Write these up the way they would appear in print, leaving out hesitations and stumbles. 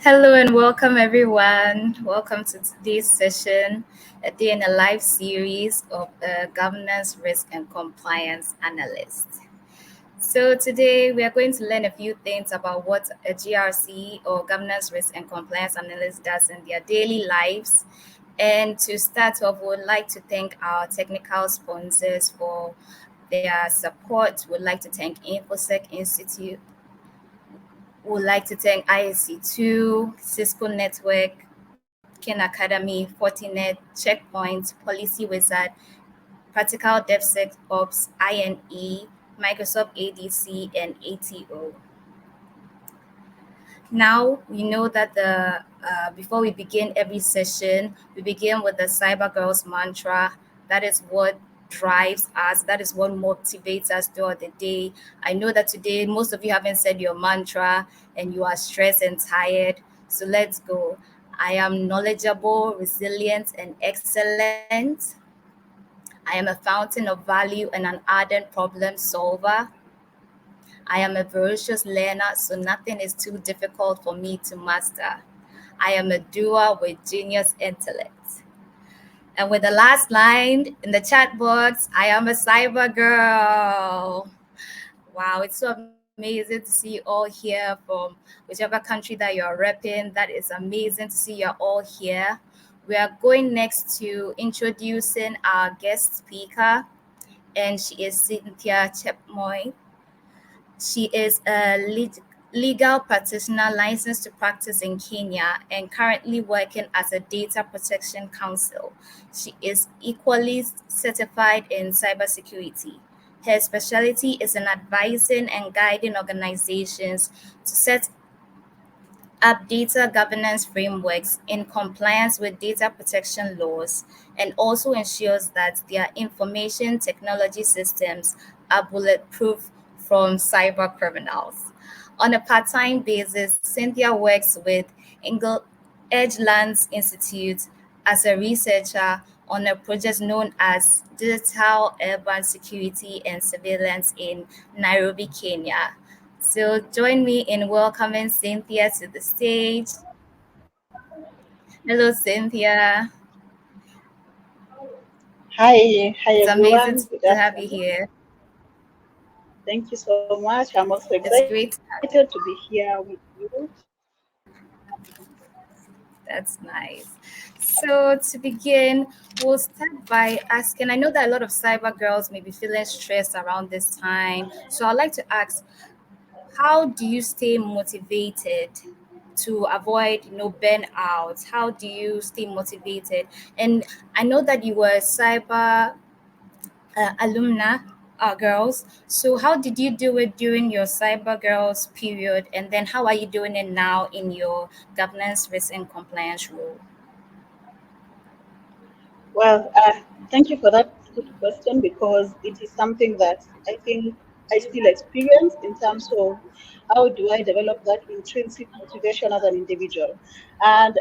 Hello and welcome everyone. Welcome to today's session, a day in a live series of Governance, Risk and Compliance Analyst. So today we are going to learn a few things about what a GRC or Governance, Risk and Compliance Analyst does in their daily lives. And to start off, we would like to thank our technical sponsors for their support. We'd like to thank InfoSec Institute. Would like to thank ISC2, Cisco Network, Kin Academy, Fortinet, Checkpoint, Policy Wizard, Practical DevSecOps, INE, Microsoft ADC, and ATO. Now we know that the before we begin every session, we begin with the Cyber Girls mantra. That is what drives us. That is what motivates us throughout the day. I know that today most of you haven't said your mantra and you are stressed and tired. So let's go. I am knowledgeable, resilient, and excellent. I am a fountain of value and an ardent problem solver. I am a voracious learner, so nothing is too difficult for me to master. I am a doer with genius intellect. And with the last line in the chat box, I am a cyber girl. Wow, it's so amazing to see you all here from whichever country that you're repping. That is amazing to see you're all here. We are going next to introducing our guest speaker, and she is Cynthia Chepmoy. She is a legal practitioner licensed to practice in Kenya and currently working as a data protection counsel. She is equally certified in cybersecurity. Her specialty is in advising and guiding organizations to set up data governance frameworks in compliance with data protection laws and also ensures that their information technology systems are bulletproof from cyber criminals. On a part time basis, Cynthia works with Ingle Edgelands Institute as a researcher on a project known as Digital Urban Security and Surveillance in Nairobi, Kenya. So join me in welcoming Cynthia to the stage. Hello, Cynthia. Hi It's amazing everyone. to Good have you afternoon. here. Thank you so much. I'm also It's excited great to to be have you. here with you. That's nice. So to begin, we'll start by asking. I know that a lot of cyber girls may be feeling stressed around this time. So I'd like to ask, how do you stay motivated to avoid burnout? How do you stay motivated? And I know that you were a cyber alumna girls. So how did you do it during your cyber girls period, and then how are you doing it now in your governance, risk, and compliance role? Well, thank you for that good question because it is something that I think I still experience in terms of how do I develop that intrinsic motivation as an individual. And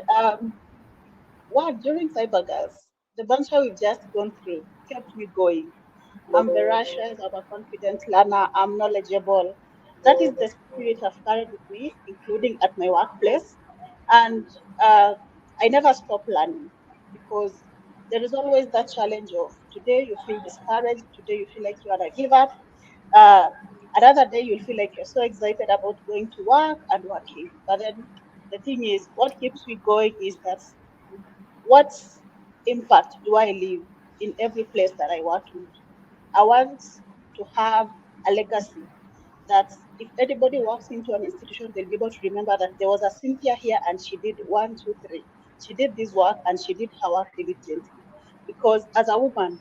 what during cyber girls, the bunch we've just gone through kept me going. I'm voracious, I'm a confident learner, I'm knowledgeable. That is the spirit I've carried with me, including at my workplace. And uh, I never stop learning because there is always that challenge of today you feel discouraged, today you feel like you are a give up. Uh, Another day you'll feel like you're so excited about going to work and working. But then the thing is, what keeps me going is that what impact do I leave in every place that I work in? I want to have a legacy that if anybody walks into an institution, they'll be able to remember that there was a Cynthia here and she did one, two, three. She did this work and she did her work diligently. Because as a woman,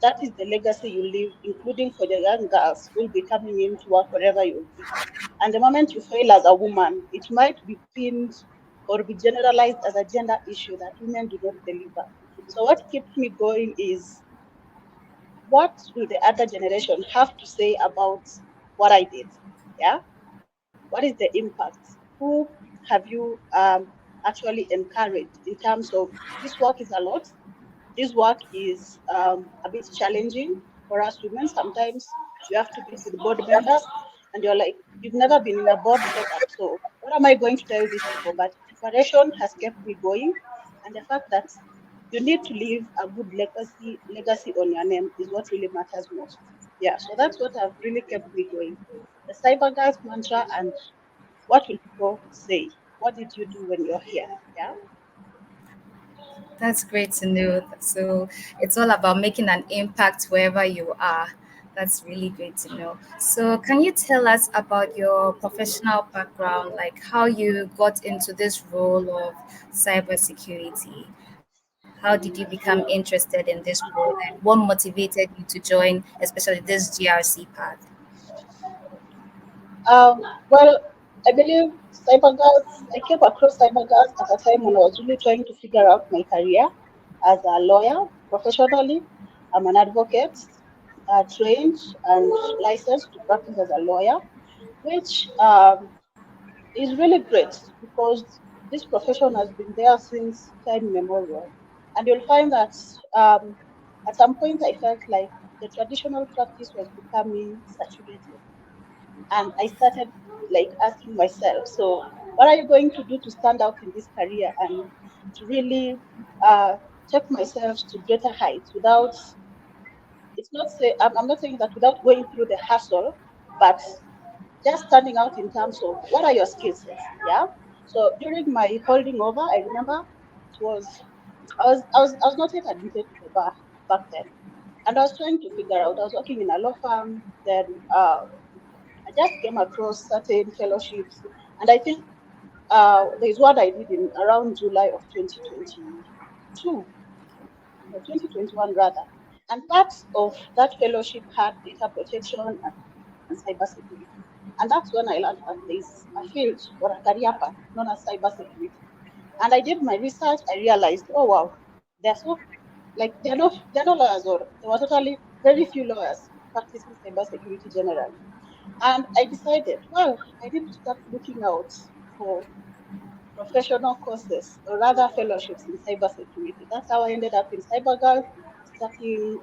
that is the legacy you leave, including for the young girls who will be coming in to work wherever you'll be. And the moment you fail as a woman, it might be pinned or be generalized as a gender issue that women do not deliver. So what keeps me going is what will the other generation have to say about what I did? Yeah. What is the impact? Who have you actually encouraged in terms of this work is a lot? This work is a bit challenging for us women. Sometimes you have to meet with board members, and you're like, you've never been in a board setup. So what am I going to tell these people? But preparation has kept me going, and the fact that you need to leave a good legacy on your name is what really matters most. Yeah, so that's what have really kept me going. The cyber guys mantra and what will people say? What did you do when you're here? Yeah. That's great to know. So it's all about making an impact wherever you are. That's really great to know. So can you tell us about your professional background, like how you got into this role of cybersecurity? How did you become interested in this role, and what motivated you to join, especially this GRC path? Well, I believe I came across cyberguards at a time when I was really trying to figure out my career as a lawyer professionally. I'm an advocate, trained and licensed to practice as a lawyer, which is really great because this profession has been there since time immemorial. And you'll find that at some point I felt like the traditional practice was becoming saturated, and I started like asking myself, so what are you going to do to stand out in this career and to really take myself to greater heights without, it's not say I'm not saying that without going through the hassle, but just standing out in terms of what are your skill sets. Yeah. So during my holding over, I remember it was I was not yet admitted to the bar back then, and I was trying to figure out. I was working in a law firm. Then I just came across certain fellowships, and I think there's one I did in around July of 2022 or 2021 rather. And part of that fellowship had data protection and cybersecurity. And that's when I learned that there's a field or a career path known as cybersecurity. And I did my research. I realized, oh wow, they're so like they're no lawyers, or there were totally very few lawyers practicing cybersecurity generally. And I decided, well, I need to start looking out for professional courses or rather fellowships in cybersecurity. That's how I ended up in CyberGirl starting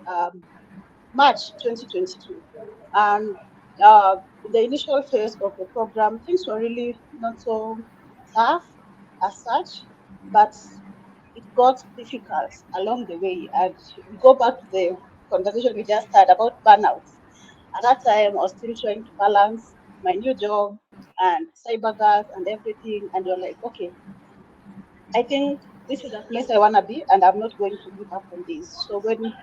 March 2022. And in the initial phase of the program, things were really not so tough as such, but it got difficult along the way. And we go back to the conversation we just had about burnout. At that time, I was still trying to balance my new job and cyber girls and everything. And you're like, okay, I think this is a place I want to be, and I'm not going to give up on this. So when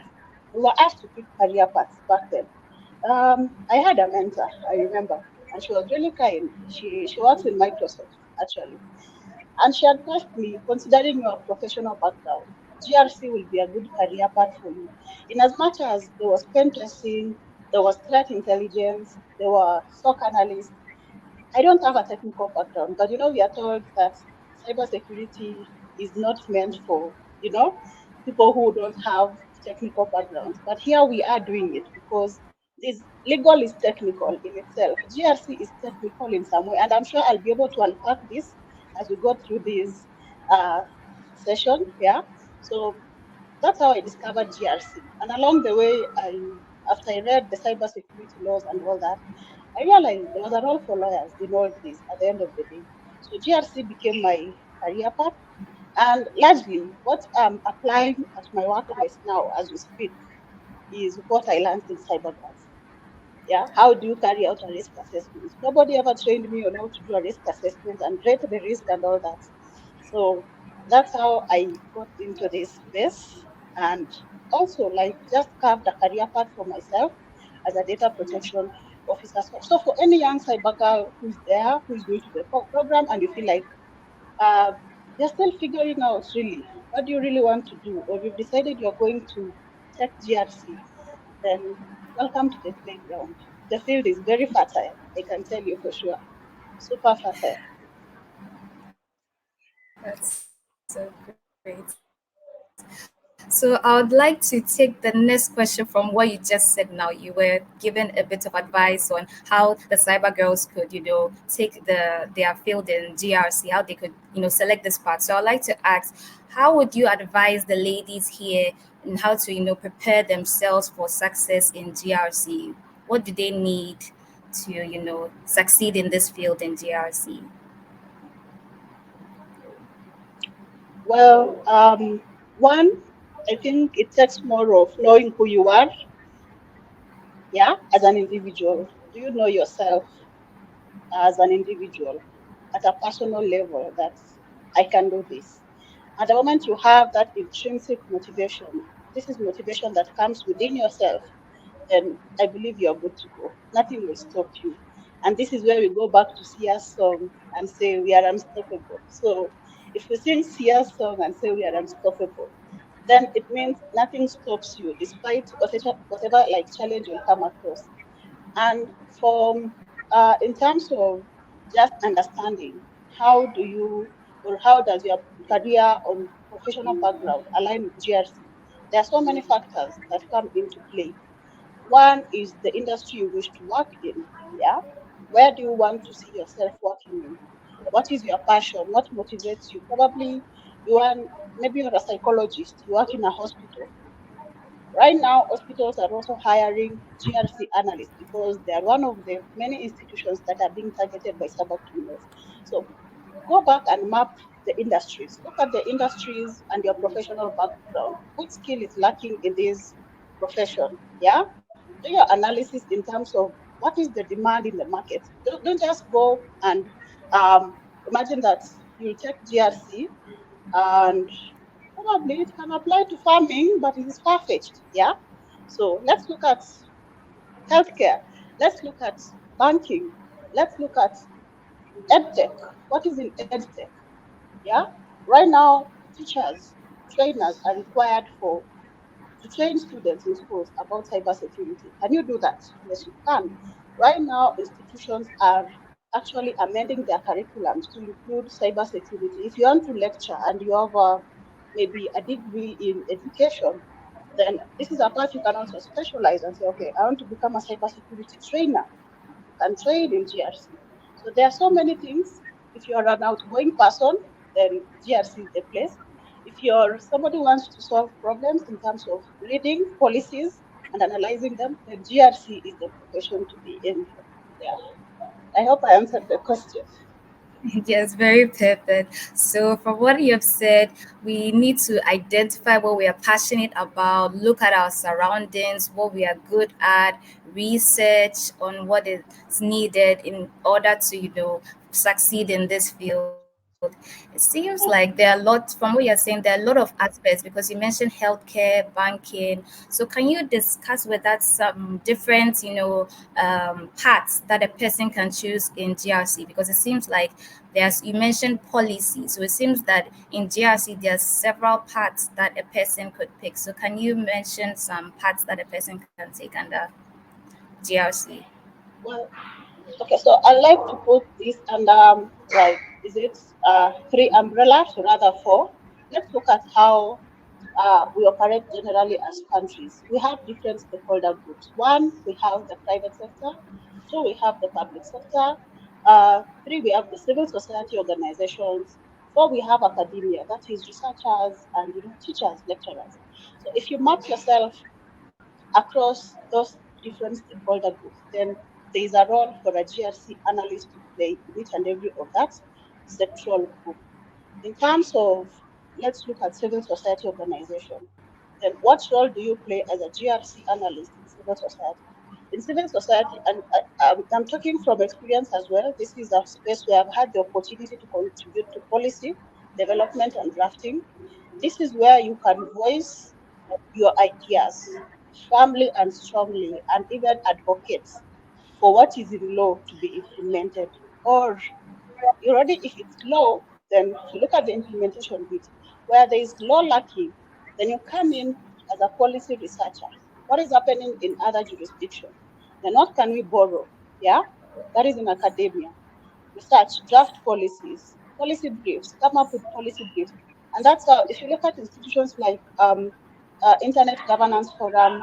we were asked to pick career paths back then, I had a mentor, I remember, and she was really kind. She works in Microsoft, actually. And she advised me, considering your professional background, GRC will be a good career path for you. In as much as there was pen testing, there was threat intelligence, there were SOC analysts. I don't have a technical background, but we are told that cybersecurity is not meant for, people who don't have technical backgrounds. But here we are doing it because this legal is technical in itself. GRC is technical in some way, and I'm sure I'll be able to unpack this as we go through this uh, session. Yeah. So that's how I discovered GRC. And along the way, after I read the cybersecurity laws and all that, I realized there was a role for lawyers in all this at the end of the day. So GRC became my career path. And largely, what I'm applying at my workplace now as we speak is what I learned in cyberguards. Yeah, how do you carry out a risk assessment? Nobody ever trained me on how to do a risk assessment and rate the risk and all that. So that's how I got into this space, and also like just carved a career path for myself as a data protection officer. So for any young cyber girl who's there, who's new to the program, and you feel like uh, you're still figuring out really what do you really want to do, or you've decided you're going to take GRC, then welcome to the playground. The field is very fertile, I can tell you for sure. Super fertile. That's so great. So I would like to take the next question from what you just said now. You were given a bit of advice on how the cyber girls could, take their field in GRC, how they could, select this part. So I'd like to ask, how would you advise the ladies here in how to, prepare themselves for success in GRC? What do they need to, succeed in this field in GRC? Well, one, I think it takes more of knowing who you are, yeah, as an individual. Do you know yourself as an individual at a personal level that I can do this? At the moment you have that intrinsic motivation, this is motivation that comes within yourself, then I believe you're good to go. Nothing will stop you. And this is where we go back to Sia's song and say we are unstoppable. So if we sing Sia's song and say we are unstoppable, then it means nothing stops you despite whatever like challenge you'll come across. And from in terms of just understanding how do you or how does your career or professional background align with GRC, there are so many factors that come into play. One is the industry you wish to work in. Yeah. Where do you want to see yourself working in? What is your passion? What motivates you? Probably you want, maybe you're a psychologist, you work in a hospital. Right now, hospitals are also hiring GRC analysts because they are one of the many institutions that are being targeted by cyber criminals. So go back and map the industries. Look at the industries and your professional background. What skill is lacking in this profession? Yeah. Do your analysis in terms of what is the demand in the market. Don't just go and imagine that you take GRC and probably it can apply to farming, but it is far fetched. Yeah. So let's look at healthcare. Let's look at banking. Let's look at edtech. What is in edtech? Yeah. Right now, teachers, trainers are required for to train students in schools about cybersecurity. Can you do that? Yes, you can. Right now, institutions are actually amending their curriculums to include cybersecurity. If you want to lecture and you have maybe a degree in education, then this is a part you can also specialize and say, okay, I want to become a cybersecurity trainer. You can train in GRC. So there are so many things. If you're an outgoing person, then GRC is the place. If you're somebody who wants to solve problems in terms of reading policies and analyzing them, then GRC is the profession to be in. Yeah. I hope I answered the question. Yes, very perfect. So, from what you have said, we need to identify what we are passionate about, look at our surroundings, what we are good at, research on what is needed in order to, succeed in this field. It seems like there are lots, from what you're saying, there are a lot of aspects because you mentioned healthcare, banking. So, can you discuss with us some different, paths that a person can choose in GRC? Because it seems like you mentioned policy. So it seems that in GRC, there's several paths that a person could pick. So can you mention some paths that a person can take under GRC? Well, okay, so I like to put this under like, is it three umbrellas or rather four? Let's look at how we operate generally as countries. We have different stakeholder groups. One, we have the private sector. Two, we have the public sector. Three, we have the civil society organizations. Four, we have academia, that is researchers and teachers, lecturers. So if you map yourself across those different stakeholder groups, then there is a role for a GRC analyst to play in each and every of that sectoral group. In terms of, let's look at civil society organization. Then what role do you play as a GRC analyst in civil society? In civil society, and I'm talking from experience as well, this is a space where I've had the opportunity to contribute to policy development and drafting. This is where you can voice your ideas firmly and strongly and even advocate for what is in law to be implemented. Or already if it's law, then you look at the implementation bit. Where there is law lacking, then you come in as a policy researcher. What is happening in other jurisdictions? Then what can we borrow? Yeah, that is in academia. Research, draft policies, policy briefs, come up with policy briefs. And that's how, if you look at institutions like Internet Governance Forum,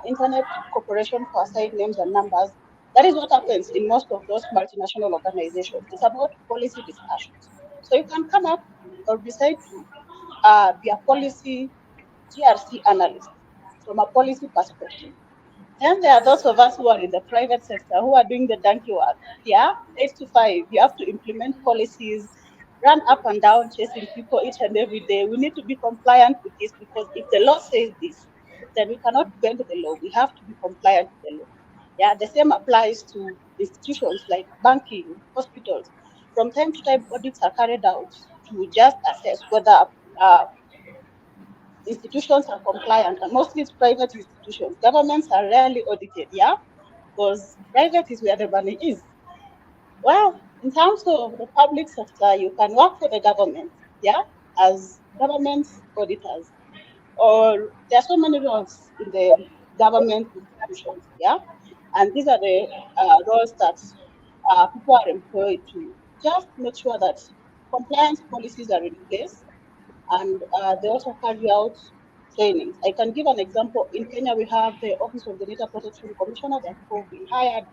Internet Corporation for Assigned Names and Numbers, that is what happens in most of those multinational organizations. It's about policy discussions. So you can come up or decide to be a policy GRC analyst from a policy perspective. Then there are those of us who are in the private sector who are doing the donkey work. Yeah, 8 to 5. You have to implement policies, run up and down chasing people each and every day. We need to be compliant with this because if the law says this, then we cannot bend the law. We have to be compliant with the law. Yeah, the same applies to institutions like banking, hospitals. From time to time, audits are carried out to just assess whether uh, institutions are compliant, and mostly it's private institutions. Governments are rarely audited, yeah, because private is where the money is. Well, in terms of the public sector, you can work for the government, yeah, as government auditors, or there are so many roles in the government institutions, yeah, and these are the roles that people are employed to just make sure that compliance policies are in place, and they also carry out trainings. I can give an example. In Kenya, we have the Office of the Data Protection Commissioner. There are people who've been hired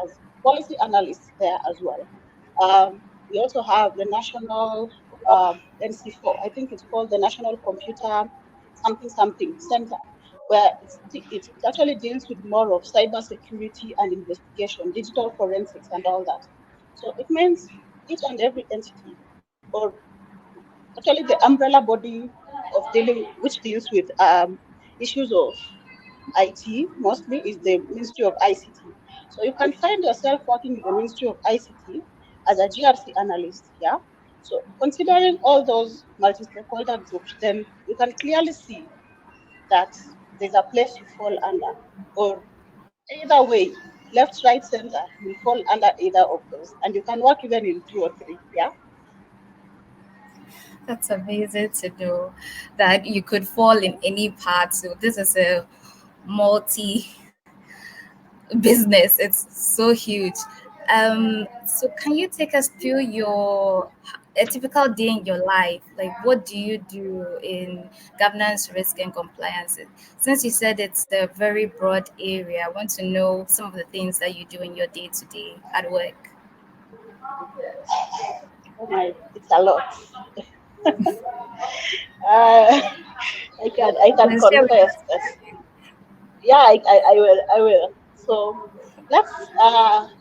as policy analysts there as well. We also have the national NC4. I think it's called the National Computer something something center, where it actually deals with more of cyber security and investigation, digital forensics, and all that. So it means each and every entity, or actually the umbrella body of dealing, which deals with issues of IT mostly, is the Ministry of ICT. So you can find yourself working in the Ministry of ICT as a GRC analyst, yeah. So considering all those multi-stakeholder groups, then you can clearly see that there's a place you fall under, or either way, left, right, center, you fall under either of those, and you can work even in two or three, yeah. That's amazing to know that you could fall in any part. So this is a multi business. It's so huge. So can you take us through your a typical day in your life? Like, what do you do in governance, risk, and compliance? Since you said it's a very broad area, I want to know some of the things that you do in your day to day at work. Oh my, it's a lot. Uh, I can Let's share with confess us. that, yeah, I will, I will. So let's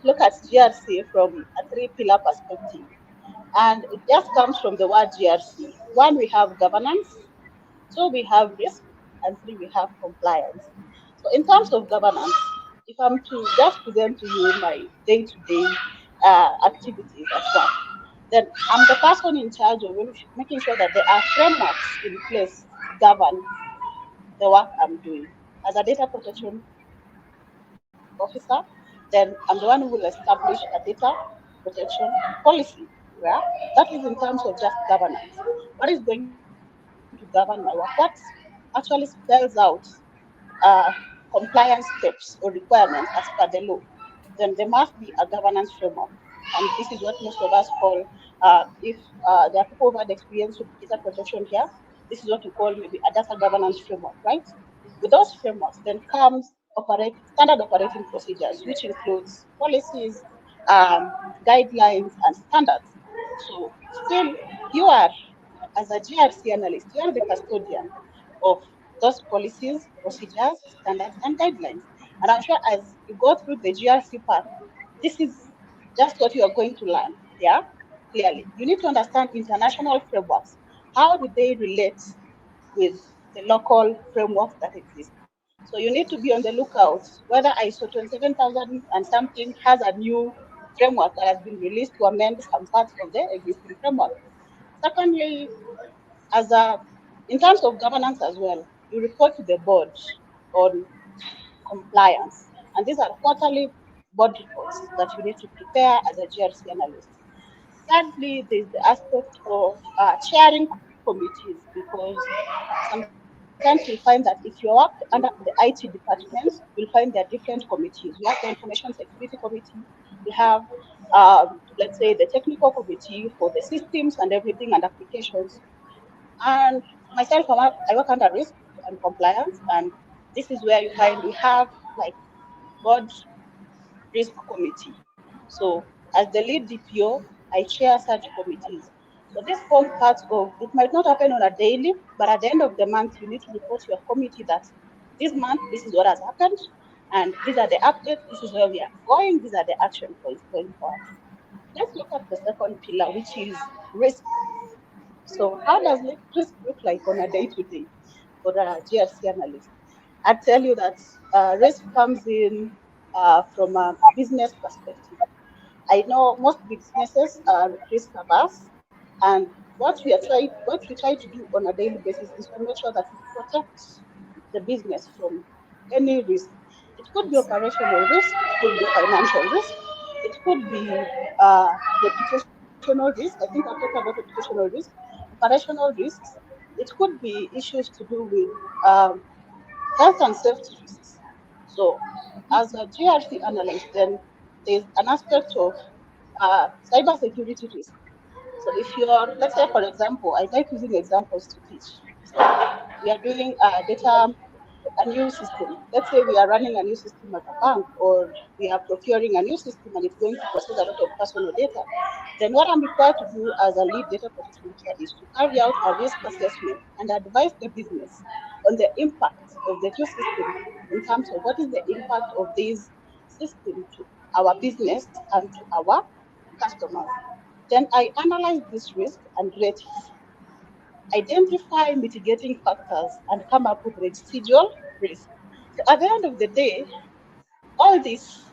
look at GRC from a three-pillar perspective. And it just comes from the word GRC. One, we have governance, two, we have risk, and three, we have compliance. So in terms of governance, if I'm to just present to you my day-to-day activities at work, then I'm the person in charge of making sure that there are frameworks in place to govern the work I'm doing. As a data protection officer, then I'm the one who will establish a data protection policy. Yeah, that is in terms of just governance. What is going to govern my work? What actually spells out compliance steps or requirements as per the law? Then there must be a governance framework. And this is what most of us call, if there are people who had experience with data protection here, this is what we call maybe a data governance framework, right? With those frameworks, then comes standard operating procedures, which includes policies, guidelines, and standards. So still, you are, as a GRC analyst, you are the custodian of those policies, procedures, standards, and guidelines. And I'm sure as you go through the GRC path, this is just what you are going to learn. Yeah, clearly. You need to understand international frameworks. How do they relate with the local frameworks that exist? So you need to be on the lookout whether ISO 27000 and something has a new framework that has been released to amend some parts of the existing framework. Secondly, as a in terms of governance as well, you report to the board on compliance. And these are quarterly board reports that you need to prepare as a GRC analyst. Thirdly, there's the aspect of chairing committees because sometimes you'll find that if you work under the IT department, you'll find there are different committees. We have the Information Security Committee, we have, let's say, the technical committee for the systems and everything and applications. And myself, I work under risk and compliance, and this is where you find we have like board risk committee. So as the lead DPO, I chair such committees. So this forms part of it might not happen on a daily, but at the end of the month, you need to report to your committee that this month this is what has happened, and these are the updates. This is where we are going. These are the action points going forward. Let's look at the second pillar, which is risk. So, how does risk look like on a day to day for the GRC analyst? I tell you that risk comes in from a business perspective. I know most businesses are risk averse, and what we try to do on a daily basis is to make sure that we protect the business from any risk. It could be operational risk, it could be financial risk, it could be reputational risk. I think I'll talk about reputational risk, operational risks. It could be issues to do with um, health and safety risks. So, as a GRC analyst, then there's an aspect of cybersecurity risk. So, if you're, let's say, for example, I like using examples to teach. So, we are doing a new system. Let's say we are running a new system at a bank, or we are procuring a new system and it's going to process a lot of personal data. Then what I'm required to do as a lead data protection officer is to carry out a risk assessment and advise the business on the impact of the new system in terms of what is the impact of this system to our business and to our customers. Then I analyze this risk and rate it, identify mitigating factors, and come up with residual risk. So at the end of the day, all this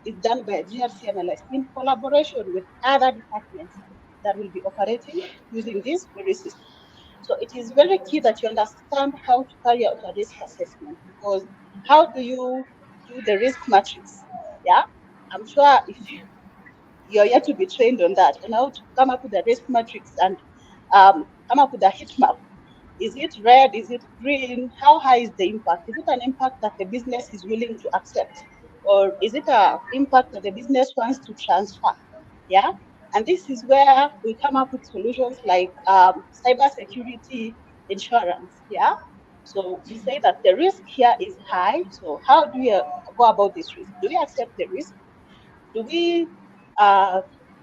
is done by a GRC analyst in collaboration with other departments that will be operating using this very system. So it is very key that you understand how to carry out a risk assessment, because how do you do the risk matrix? Yeah, I'm sure if you're yet to be trained on that, and how to come up with a risk matrix and come up with a heat map. Is it red? Is it green? How high is the impact? Is it an impact that the business is willing to accept? Or is it an impact that the business wants to transfer? Yeah. And this is where we come up with solutions like cybersecurity insurance. Yeah. So we say that the risk here is high. So how do we go about this risk? Do we accept the risk? Do we uh,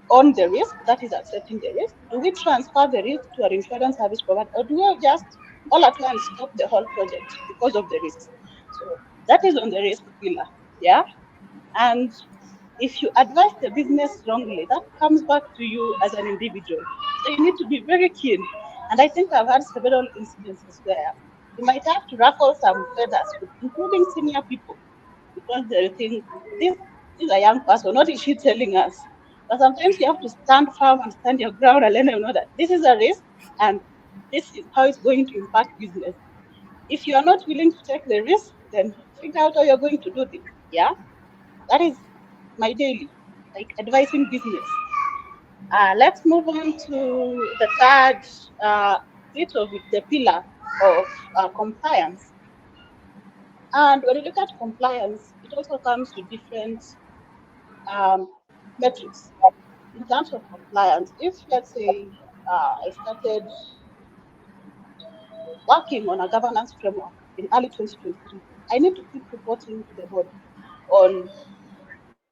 own the risk? That is accepting the risk. Do we transfer the risk to our insurance service provider, or do we just all at once stop the whole project because of the risks? So that is on the risk pillar. Yeah. And if you advise the business wrongly, that comes back to you as an individual. So you need to be very keen. And I think I've had several incidences where you might have to ruffle some feathers, including senior people, because they think this is a young person. What is she telling us? But sometimes you have to stand firm and stand your ground and let them know that this is a risk and this is how it's going to impact business. If you are not willing to take the risk, then figure out how you're going to do this. Yeah, that is my daily, like advising business. Let's move on to the third bit of it, the pillar of compliance. And when you look at compliance, it also comes with different um, metrics. In terms of compliance, if let's say I started working on a governance framework in early 2023, I need to keep reporting to the board on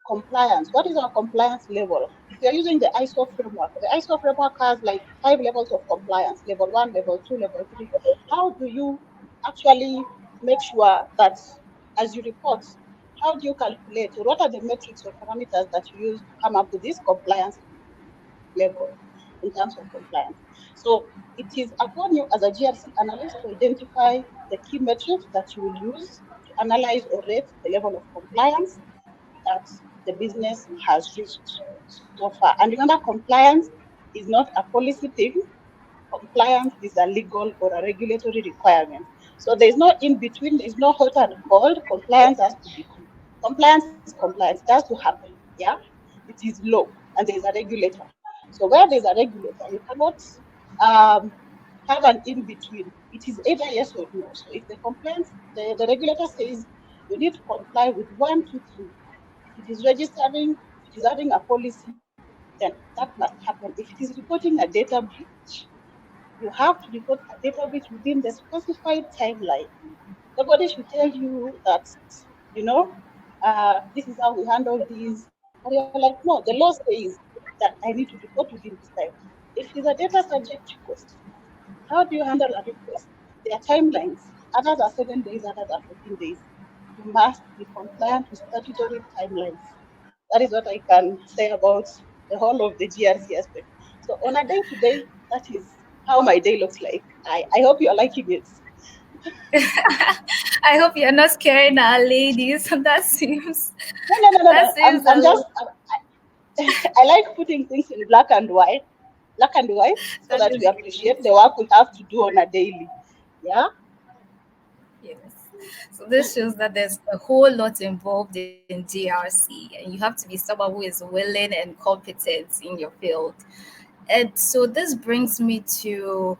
compliance. What is our compliance level? If you're using the ISO framework has like 5 levels of compliance: level one, level two, level three. How do you actually make sure that as you report, how do you calculate, or what are the metrics or parameters that you use to come up with this compliance level in terms of compliance? So it is upon you as a GRC analyst to identify the key metrics that you will use to analyze or rate the level of compliance that the business has reached so far. And remember, compliance is not a policy thing. Compliance is a legal or a regulatory requirement. So there's no in between, there's no hot and cold. Compliance has to be compliance is compliance. It has to happen. Yeah. It is law and there's a regulator. So where there's a regulator, you cannot um, have an in between. It is either yes or no. So if the compliance, the regulator says you need to comply with one, two, three, if it is registering, if it is having a policy, then that must happen. If it is reporting a data breach, you have to report a data breach within the specified timeline. Nobody should tell you that, you know, this is how we handle these. And you're like, no, the law says that I need to report within this time. If it's a data subject request, how do you handle a request? There are timelines. Others are 7 days, others are 14 days. You must be compliant with statutory timelines. That is what I can say about the whole of the GRC aspect. So on a day to day, that is how my day looks like. I hope you're liking it. I hope you're not scaring our ladies. That seems No, no, no, no, that no. seems I'm a just I like putting things in black and white, so that that is we great. appreciate the work we have to do on a daily. Yeah. Yes. So this shows that there's a whole lot involved in GRC, and you have to be someone who is willing and competent in your field. And so this brings me to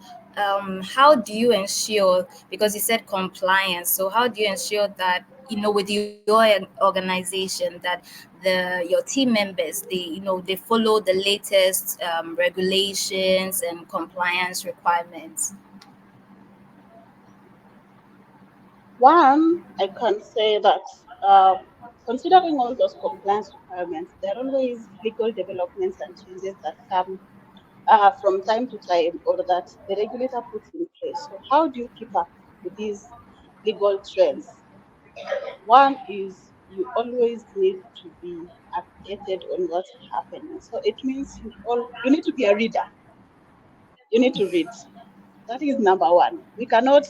how do you ensure, because you said compliance, so how do you ensure that, with your organization, that your team members, they follow the latest regulations and compliance requirements? One, I can say that considering all those compliance requirements, there are always legal developments and changes that come from time to time or that the regulator puts in place. So, how do you keep up with these legal trends? One is you always need to be updated on what's happening. So, it means you need to be a reader. You need to read. That is number one. We cannot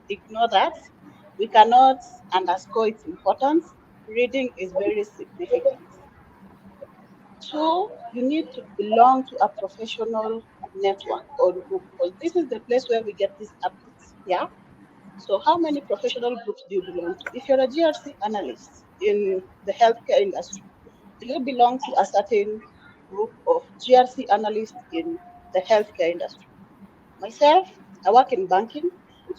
ignore that. We cannot underscore its importance. Reading is very significant. Two, you need to belong to a professional network or group because this is the place where we get these updates. Yeah. So, how many professional groups do you belong to? If you're a GRC analyst in the healthcare industry, do you belong to a certain group of GRC analysts in the healthcare industry? Myself, I work in banking,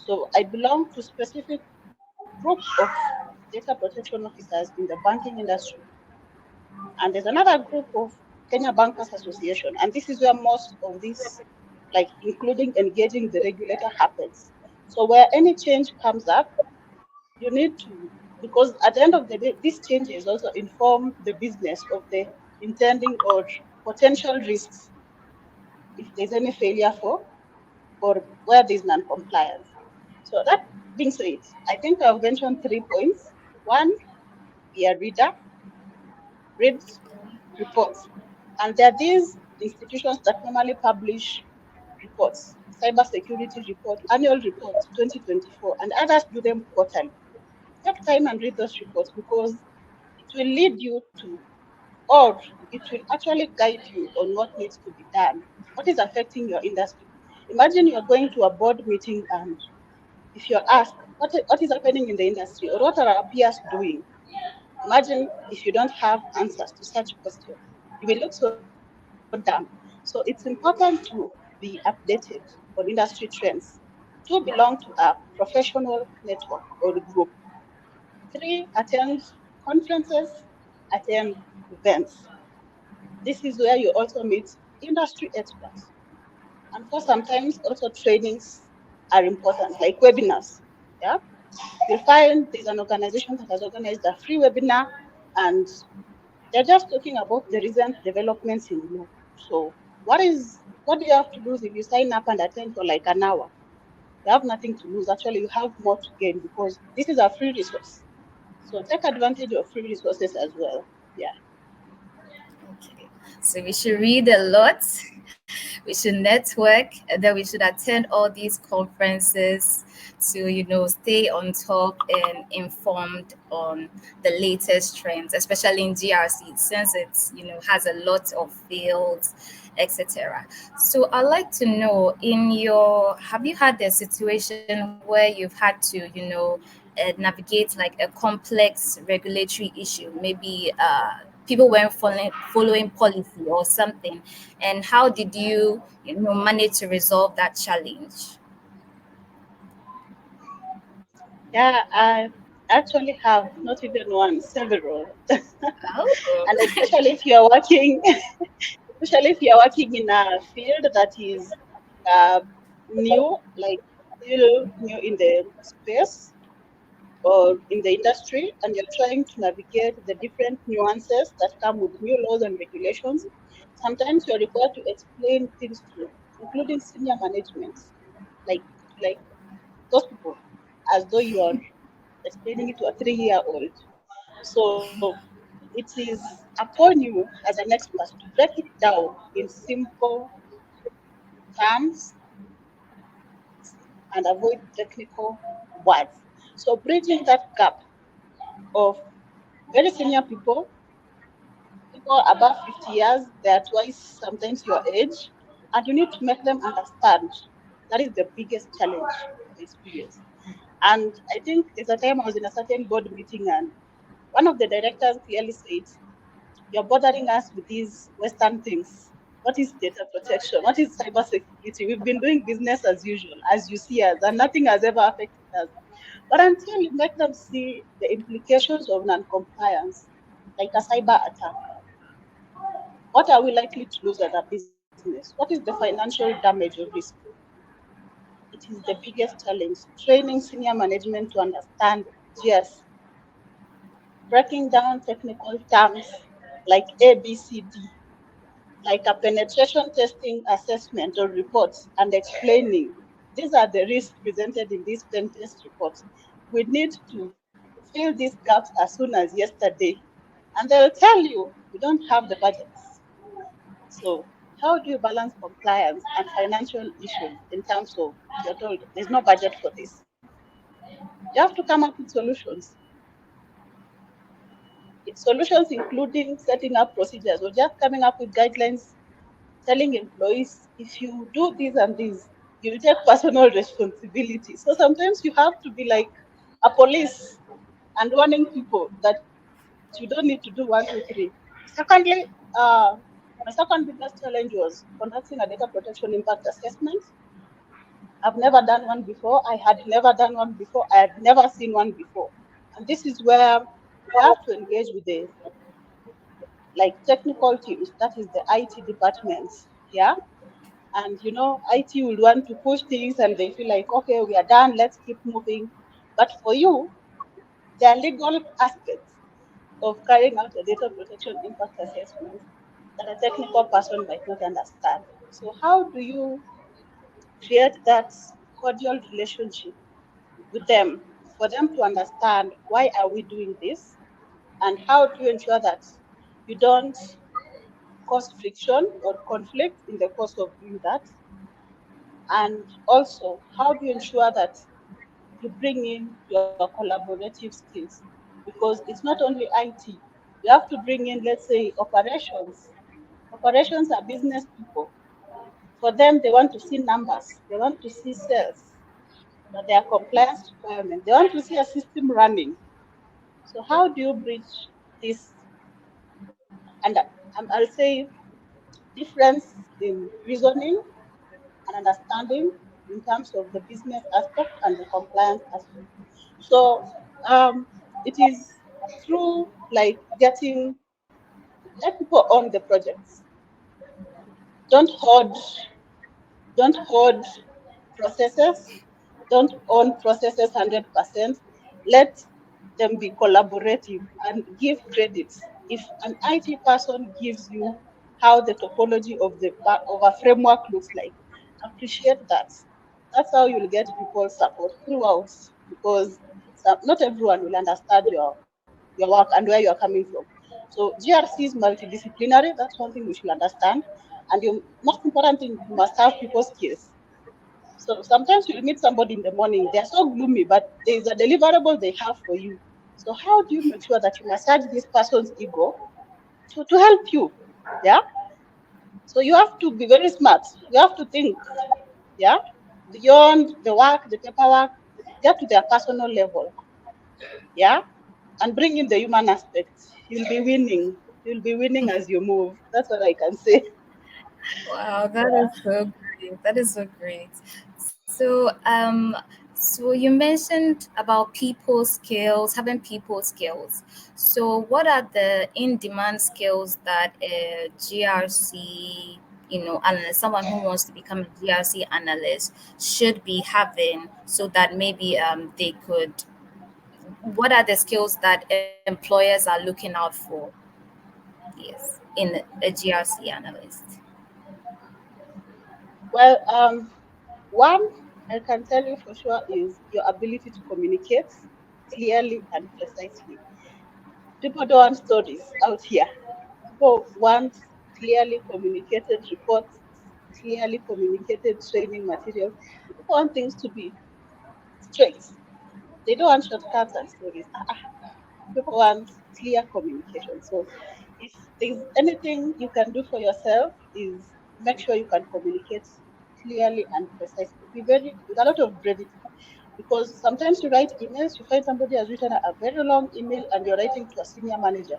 so I belong to specific group of data protection officers in the banking industry. And there's another group of Kenya Bankers Association, and this is where most of this, like including engaging the regulator, happens. So where any change comes up, you need to, because at the end of the day, these changes also inform the business of the intending or potential risks if there's any failure for or where there's non-compliance. So that being said, I think I've mentioned 3 points. One, be a reader, read reports. And there are these institutions that normally publish reports, cybersecurity report, annual report 2024, and others do them quarterly. Take time and read those reports because it will lead you to, or it will actually guide you on what needs to be done, what is affecting your industry. Imagine you're going to a board meeting and if you're asked what is happening in the industry or what are our peers doing, imagine if you don't have answers to such questions, you will look so dumb. So it's important to be updated on industry trends, to belong to a professional network or group. Three, attend conferences, attend events. This is where you also meet industry experts. And for sometimes also trainings are important, like webinars. Yeah. You'll find there's an organization that has organized a free webinar and they're just talking about the recent developments in law. So what do you have to lose if you sign up and attend for like an hour? You have nothing to lose. Actually, you have more to gain because this is a free resource. So take advantage of free resources as well. Yeah. Okay. So we should read a lot, we should network, and then we should attend all these conferences to, stay on top and informed on the latest trends, especially in GRC, since it's, has a lot of fields, etc. So I'd like to know, have you had a situation where you've had to, navigate like a complex regulatory issue, maybe people weren't following policy or something, and how did you manage to resolve that challenge? Yeah, I actually have not even one, several. Oh. And especially if you're working, especially if you're working in a field that is uh, new, like still new in the space or in the industry, and you're trying to navigate the different nuances that come with new laws and regulations. Sometimes you're required to explain things to, including senior management, like like those people, as though you are explaining it to a 3-year-old. So it is upon you as an expert to break it down in simple terms and avoid technical words. So bridging that gap of very senior people above 50 years, they are twice sometimes your age, and you need to make them understand. That is the biggest challenge of experience. And I think there's a time I was in a certain board meeting, and one of the directors clearly said, "You're bothering us with these Western things. What is data protection? What is cybersecurity? We've been doing business as usual, as you see us, and nothing has ever affected us." But until you make them see the implications of non-compliance, like a cyber attack, what are we likely to lose as a business? What is the financial damage or risk? It is the biggest challenge. Training senior management to understand GRC, breaking down technical terms like ABCD, like a penetration testing assessment or reports, and explaining these are the risks presented in these pen test reports. We need to fill these gaps as soon as yesterday. And they'll tell you, we don't have the budgets. So how do you balance compliance and financial issues in terms of you're told there's no budget for this? You have to come up with solutions. It's solutions including setting up procedures or just coming up with guidelines, telling employees if you do this and this, you take personal responsibility. So sometimes you have to be like a police and warning people that you don't need to do 1, 2, 3. Secondly, uh, my second biggest challenge was conducting a data protection impact assessment. I've never done one before. I had never done one before. I had never seen one before. And this is where we have to engage with the like technical teams, that is the IT departments. Yeah. And IT will want to push things and they feel like, okay, we are done, let's keep moving. But for you, there are legal aspects of carrying out a data protection impact assessment that a technical person might not understand. So how do you create that cordial relationship with them for them to understand why are we doing this, and how do you ensure that you don't cause friction or conflict in the course of doing that, and also how do you ensure that you bring in your collaborative skills, because it's not only IT. You have to bring in, let's say, operations. Operations are business people. For them, they want to see numbers, they want to see sales, that there are compliance requirements, they want to see a system running. So how do you bridge this? And I'll say difference in reasoning and understanding in terms of the business aspect and the compliance aspect. So it is through like let people own the projects. Don't hoard, don't hoard processes. Don't own processes 100%. Let them be collaborative and give credits. If an IT person gives you how the topology of a framework looks like, appreciate that. That's how you'll get people support throughout, because not everyone will understand your work and where you're coming from. So GRC is multidisciplinary. That's one thing we should understand. And the most important thing, you must have people skills. So sometimes you'll meet somebody in the morning, they're so gloomy, but there's a deliverable they have for you. So how do you make sure that you massage this person's ego to help you? Yeah. So you have to be very smart. You have to think, yeah, beyond the work, the paperwork, get to their personal level. Yeah. And bring in the human aspect. You'll be winning. You'll be winning as you move. That's what I can say. Wow, that Yeah. is so great. That is so great. So you mentioned about people skills, having people skills. So what are the in-demand skills that a GRC, analyst, someone who wants to become a GRC analyst should be having so that maybe they could, what are the skills that employers are looking out for? Yes, in a GRC analyst. Well, one I can tell you for sure is your ability to communicate clearly and precisely. People don't want stories out here. People want clearly communicated reports, clearly communicated training materials. People want things to be straight. They don't want shortcuts and stories. People want clear communication. So if there's anything you can do for yourself is make sure you can communicate clearly and precisely. Be very with a lot of brevity. Because sometimes you write emails, you find somebody has written a very long email and you're writing to a senior manager.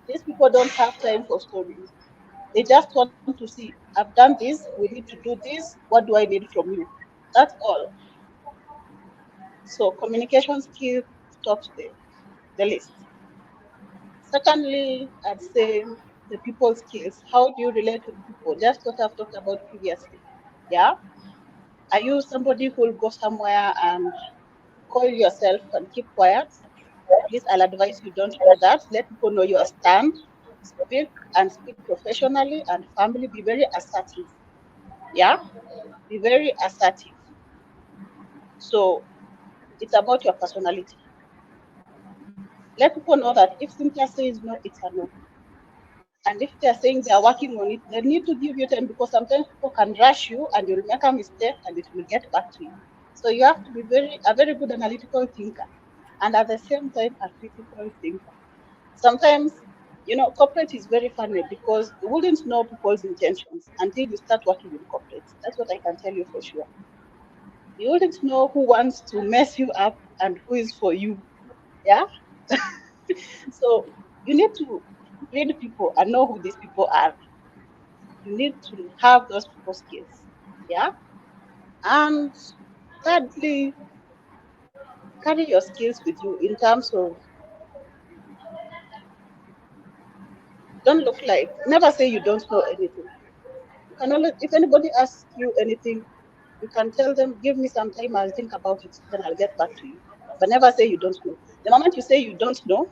These people don't have time for stories. They just want to see, I've done this, we need to do this, what do I need from you? That's all. So communication skills tops the list. Secondly, I'd say the people skills. How do you relate with people? Just what I've talked about previously. Yeah. Are you somebody who will go somewhere and call yourself and keep quiet? Please, I'll advise you don't do that. Let people know your stand. Speak and speak professionally and firmly. Be very assertive. Yeah. Be very assertive. So it's about your personality. Let people know that if Cynthia says no, it's a no. And if they're saying they're working on it, they need to give you time because sometimes people can rush you and you'll make a mistake and it will get back to you. So you have to be a very good analytical thinker and at the same time a critical thinker. Sometimes, corporate is very funny because you wouldn't know people's intentions until you start working in corporate. That's what I can tell you for sure. You wouldn't know who wants to mess you up and who is for you. Yeah. So you need to read people and know who these people are. You need to have those people skills. Yeah. And thirdly, carry your skills with you in terms of don't look like never say you don't know anything. You can always if anybody asks you anything, you can tell them, give me some time, I'll think about it, then I'll get back to you. But never say you don't know. The moment you say you don't know,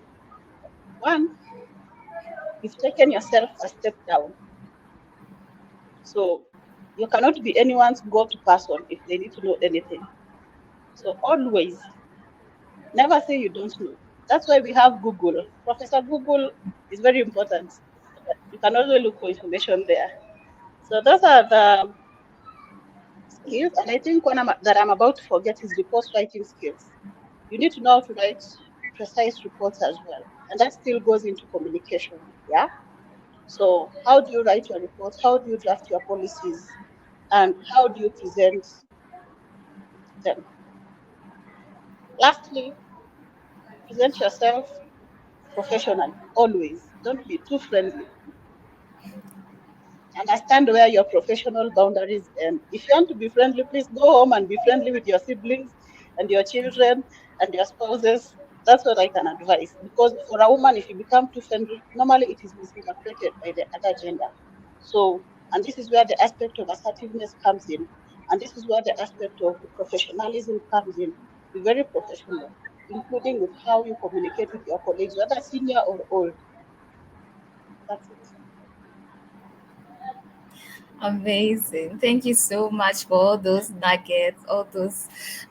one, you've taken yourself a step down. So you cannot be anyone's go-to person if they need to know anything. So always never say you don't know. That's why we have Google. Professor Google is very important. You can also look for information there. So those are the skills. And I think that I'm about to forget is report writing skills. You need to know how to write precise reports as well. And that still goes into communication. Yeah. So how do you write your reports? How do you draft your policies? And how do you present them? Lastly, present yourself professionally. Always. Don't be too friendly. Understand where your professional boundaries end. If you want to be friendly, please go home and be friendly with your siblings and your children and your spouses. That's what I can advise. Because for a woman, if you become too friendly, normally it is misinterpreted by the other gender. So, and this is where the aspect of assertiveness comes in. And this is where the aspect of professionalism comes in. Be very professional, including with how you communicate with your colleagues, whether senior or old. That's it. Amazing. Thank you so much for all those nuggets, all those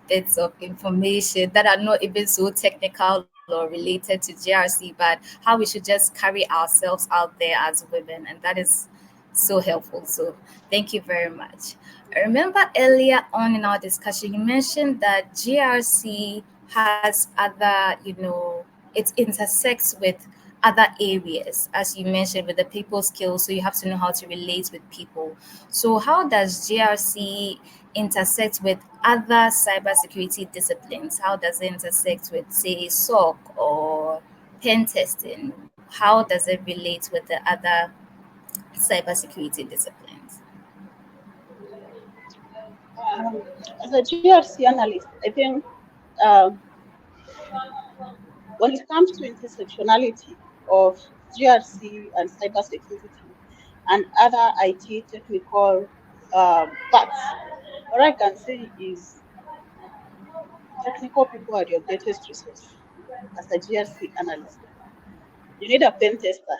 bits of information that are not even so technical or related to GRC, but how we should just carry ourselves out there as women. And that is so helpful. So thank you very much. I remember earlier on in our discussion, you mentioned that GRC has other, it intersects with other areas, as you mentioned, with the people skills. So you have to know how to relate with people. So how does GRC intersect with other cybersecurity disciplines? How does it intersect with, say, SOC or pen testing? How does it relate with the other cybersecurity disciplines? Um, as a GRC analyst, I think um, when it comes to intersectionality of GRC and cybersecurity and other IT technical parts, what I can say is technical people are your greatest resource as a GRC analyst. You need a pen tester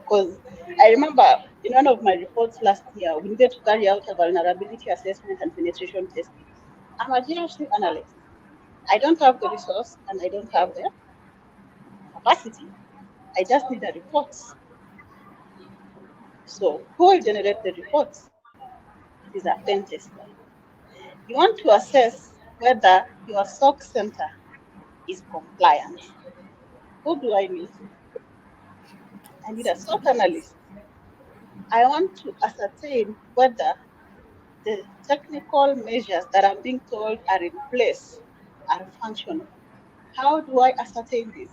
because I remember in one of my reports last year, we needed to carry out a vulnerability assessment and penetration testing. I'm a GRC analyst. I don't have the resource and I don't have the capacity. I just need a report. So who will generate the reports? It is a pen tester. You want to assess whether your SOC center is compliant. Who do I need? I need a SOC analyst. I want to ascertain whether the technical measures that I'm being told are in place are functional. How do I ascertain this?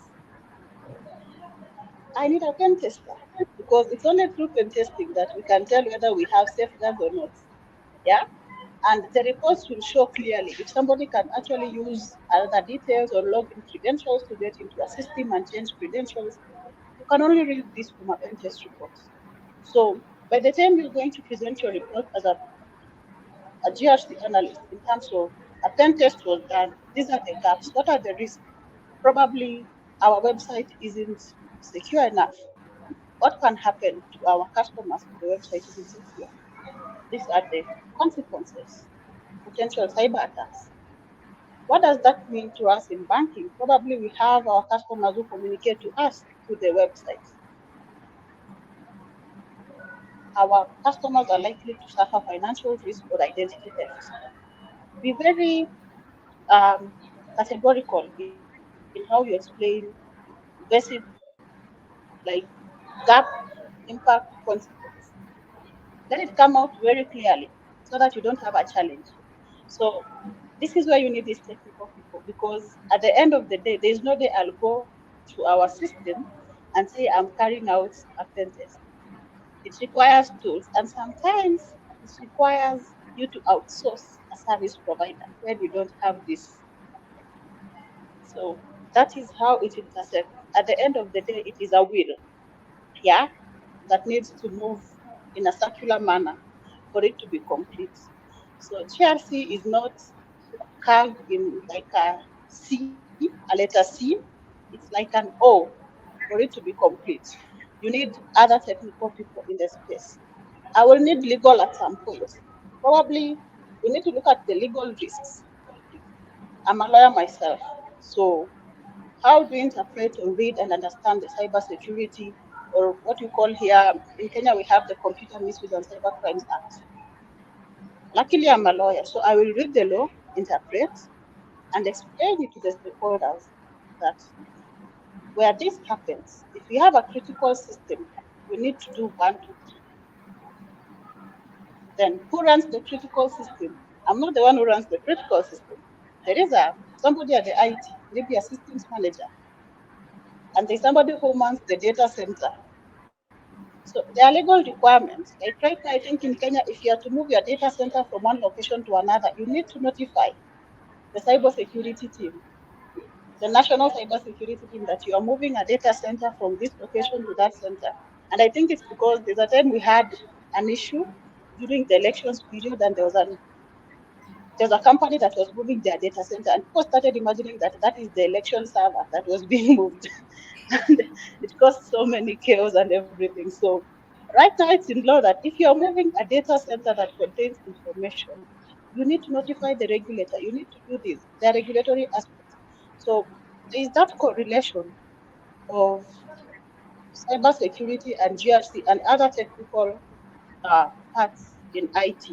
I need a pen tester because it's only through pen testing that we can tell whether we have safeguards or not. Yeah. And the reports will show clearly if somebody can actually use other details or login credentials to get into a system and change credentials. You can only read this from a pen test report. So by the time you're going to present your report as a GRC analyst in terms of a pen test was done, these are the gaps. What are the risks? Probably our website isn't secure enough. What can happen to our customers if the website isn't secure? These are the consequences, potential cyber attacks. What does that mean to us in banking? Probably we have our customers who communicate to us through the website. Our customers are likely to suffer financial risk or identity theft. Be very categorical in how you explain basic, like gap impact consequence. Let it come out very clearly so that you don't have a challenge. So this is where you need these technical people because at the end of the day, there's no day I'll go to our system and say I'm carrying out a pen test. It requires tools and sometimes it requires you to outsource a service provider when you don't have this. So that is how it intersects. At the end of the day, it is a wheel, yeah, that needs to move in a circular manner for it to be complete. So GRC is not carved in like a C, a letter C. It's like an O for it to be complete. You need other technical people in the space. I will need legal at some point. Probably we need to look at the legal risks. I'm a lawyer myself. So how do you interpret or read and understand the cybersecurity or what you call here in Kenya we have the Computer Misuse and Cyber Crimes Act. Luckily I'm a lawyer, so I will read the law, interpret, and explain it to the stakeholders that where this happens, if we have a critical system, we need to do one, two, three. Then who runs the critical system? I'm not the one who runs the critical system. There is a somebody at the IT, maybe a systems manager, and there's somebody who runs the data center. So there are legal requirements. Like right now, I think in Kenya, if you are to move your data center from one location to another, you need to notify the cybersecurity team, the national cybersecurity team, that you are moving a data center from this location to that center. And I think it's because there's a time we had an issue during the elections period, and there was a company that was moving their data center, and people started imagining that that is the election server that was being moved. And it caused so many chaos and everything. So right now it's in law that if you're moving a data center that contains information, you need to notify the regulator. You need to do this. There are regulatory aspects. So there is that correlation of cybersecurity and GRC and other technical parts in IT.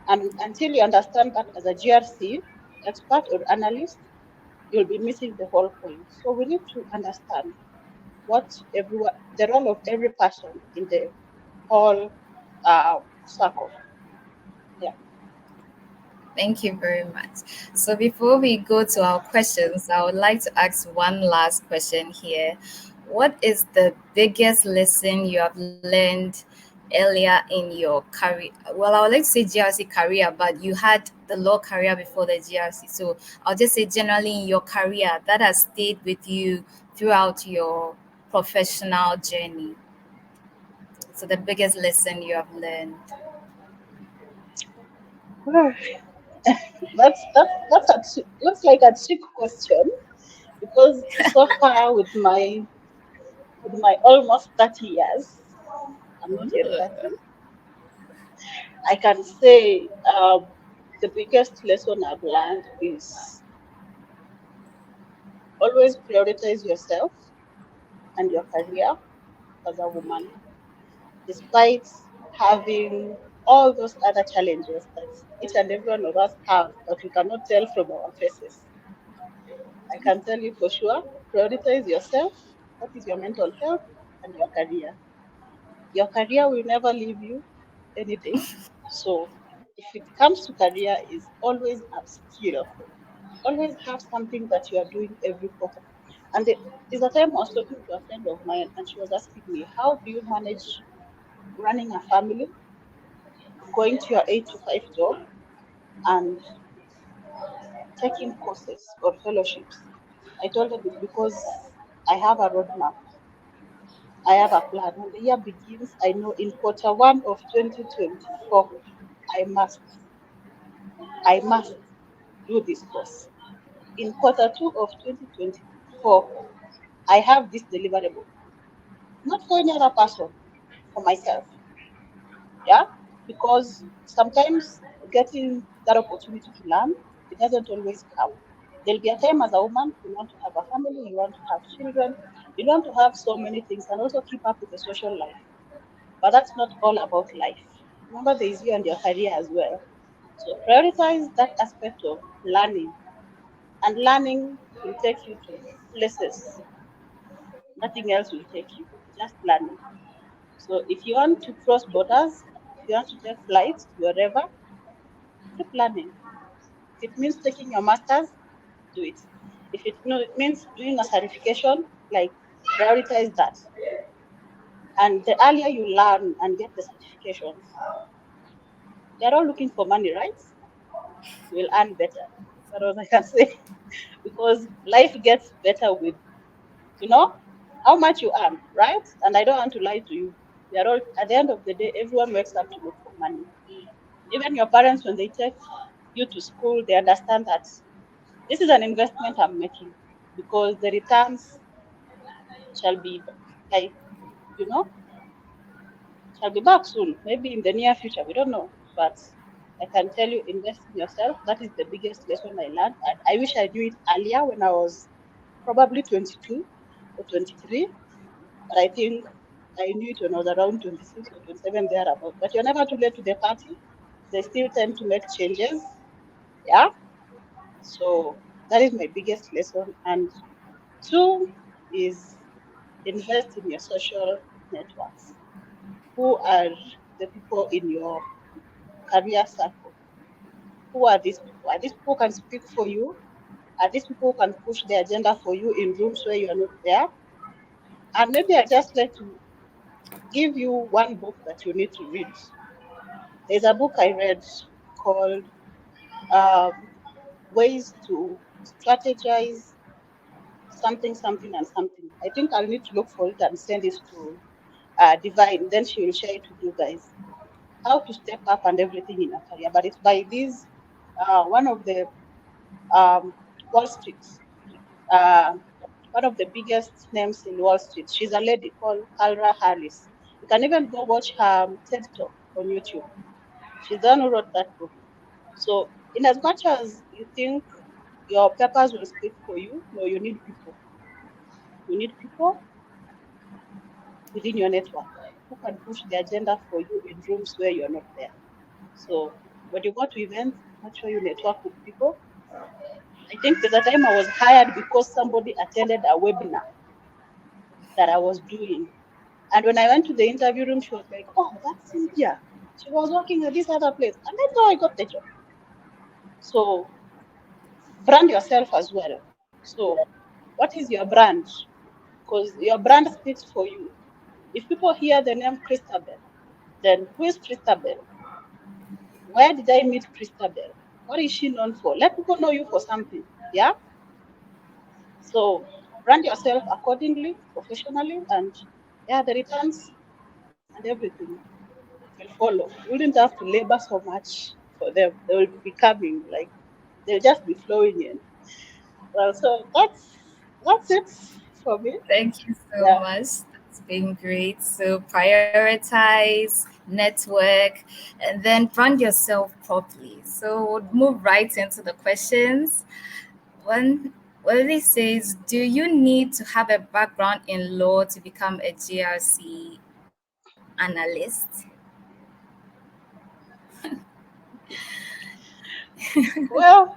And until you understand that as a GRC expert or analyst, you'll be missing the whole point. So we need to understand what everyone, the role of every person in the whole circle. Yeah. Thank you very much. So before we go to our questions, I would like to ask one last question here. What is the biggest lesson you have learned earlier in your career? Well, I would like to say GRC career, but you had the law career before the GRC. So I'll just say generally in your career that has stayed with you throughout your professional journey. So the biggest lesson you have learned. Well, that's looks like a trick question because so far with my almost 30 years, I'm not yet 30. I can say the biggest lesson I've learned is always prioritize yourself. and your career as a woman, despite having all those other challenges that each and every one of us have, but we cannot tell from our faces. I can tell you for sure, prioritize yourself. That is your mental health and your career. Your career will never leave you any day. So if it comes to career, is always upskill. Always have something that you are doing every quarter. And there's a time I was talking to a friend of mine and she was asking me, how do you manage running a family, going to your 8 to 5 job, and taking courses or fellowships? I told them it's because I have a roadmap. I have a plan. When the year begins, I know in quarter one of 2024, I must, I must do this course. In quarter two of 2024, I have this deliverable. Not for any other person, for myself. Yeah, because sometimes getting that opportunity to learn, it doesn't always come. There'll be a time as a woman you want to have a family, you want to have children, you want to have so many things and also keep up with the social life. But that's not all about life. Remember, there is you and your career as well. So prioritize that aspect of learning, and learning will take you to places nothing else will take you. Just learning. So if you want to cross borders, if you want to take flights to wherever, keep learning. If it means taking your masters, do it. If it, no, it means doing a certification, like prioritize that. And the earlier you learn and get the certifications, they're all looking for money, right? You will earn better. That's what I can say. Because life gets better with, you know, how much you earn, right? And I don't want to lie to you. They're all, at the end of the day, everyone wakes up to look for money. Even your parents, when they take you to school, they understand that this is an investment I'm making because the returns shall be like, you know, shall be back soon, maybe in the near future. We don't know. But I can tell you, invest in yourself. That is the biggest lesson I learned. And I wish I knew it earlier when I was probably 22 or 23. But I think I knew it when I was around 26 or 27 thereabout. But you're never too late to the party. There's still time to make changes. Yeah. So that is my biggest lesson. And two is invest in your social networks. Who are the people in your career circle? Who are these people? Are these people who can speak for you? Are these people who can push the agenda for you in rooms where you are not there? And maybe I just like to give you one book that you need to read. There's a book I read called um, Ways to Strategize Something, Something, and Something. I think I'll need to look for it and send it to Divine. Then she will share it with you guys. How to step up and everything in a career. But it's by this, one of the um, Wall Street, uh, one of the biggest names in Wall Street. She's a lady called Kalra Harris. You can even go watch her TED Talk on YouTube. She's the one who wrote that book. So, in as much as you think your papers will speak for you, no, you need people. You need people within your network who can push the agenda for you in rooms where you're not there. So, when you go to events, make sure you network with people. I think there's a time I was hired because somebody attended a webinar that I was doing. And when I went to the interview room, she was like, "Oh, that's Cynthia. She was working at this other place." And that's how I got the job. So brand yourself as well. So what is your brand? Because your brand speaks for you. If people hear the name Christabel, then who is Christabel? Where did I meet Christabel? What is she known for? Let people know you for something. Yeah. So brand yourself accordingly, professionally, and yeah, the returns and everything will follow. You wouldn't have to labor so much for them. They will be coming, like they'll just be flowing in. Well, so that's it for me. Thank you so Yeah. much. That's been great. So prioritize, network, and then brand yourself properly. So we'll move right into the questions. One. Well, it says, do you need to have a background in law to become a GRC analyst? Well,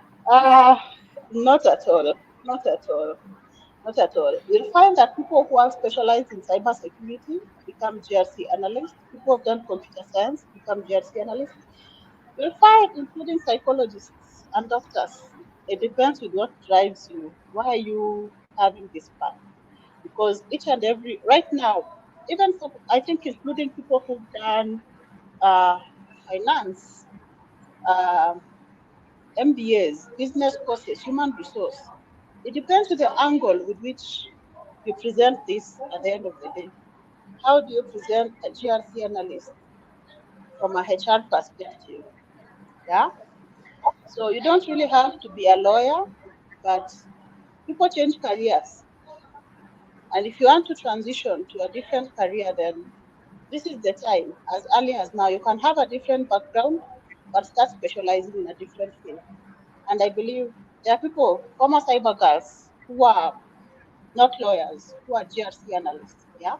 not at all. Not at all. Not at all. You'll find that people who have specialized in cybersecurity become GRC analysts. People who have done computer science become GRC analysts. You'll find, including psychologists and doctors. It depends with what drives you. Why are you having this path? Because each and every, right now, even for, I think, including people who've done uh, finance, um MBAs, business courses, human resource. It depends on the angle with which you present this at the end of the day. How do you present a GRC analyst from a HR perspective? Yeah. So you don't really have to be a lawyer, but people change careers. And if you want to transition to a different career, then this is the time. As early as now, you can have a different background, but start specializing in a different field. And I believe there are people, former cyber girls, who are not lawyers, who are GRC analysts. Yeah.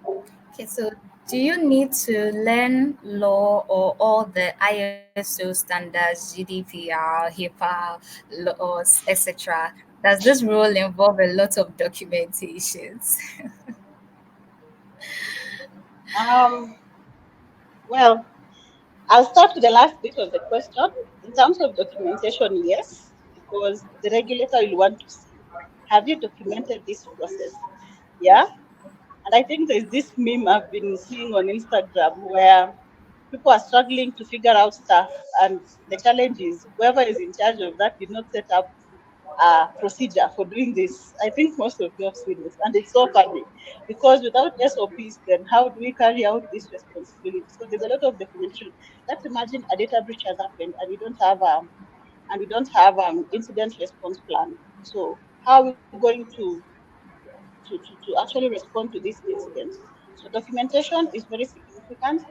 Okay, so do you need to learn law or all the ISO standards, GDPR, HIPAA, laws, etc.? Does this role involve a lot of documentations? Um, well, I'll start with the last bit of the question. In terms of documentation, yes, because the regulator will want to see, have you documented this process? Yeah. And I think there's this meme I've been seeing on Instagram where people are struggling to figure out stuff, and the challenge is whoever is in charge of that did not set up procedure for doing this. I think most of you have seen this, and it's so funny because without SOPs, then how do we carry out this responsibility? So there's a lot of documentation. Let's imagine a data breach has happened, and we don't have incident response plan. So how are we going to actually respond to this incident? So documentation is very significant.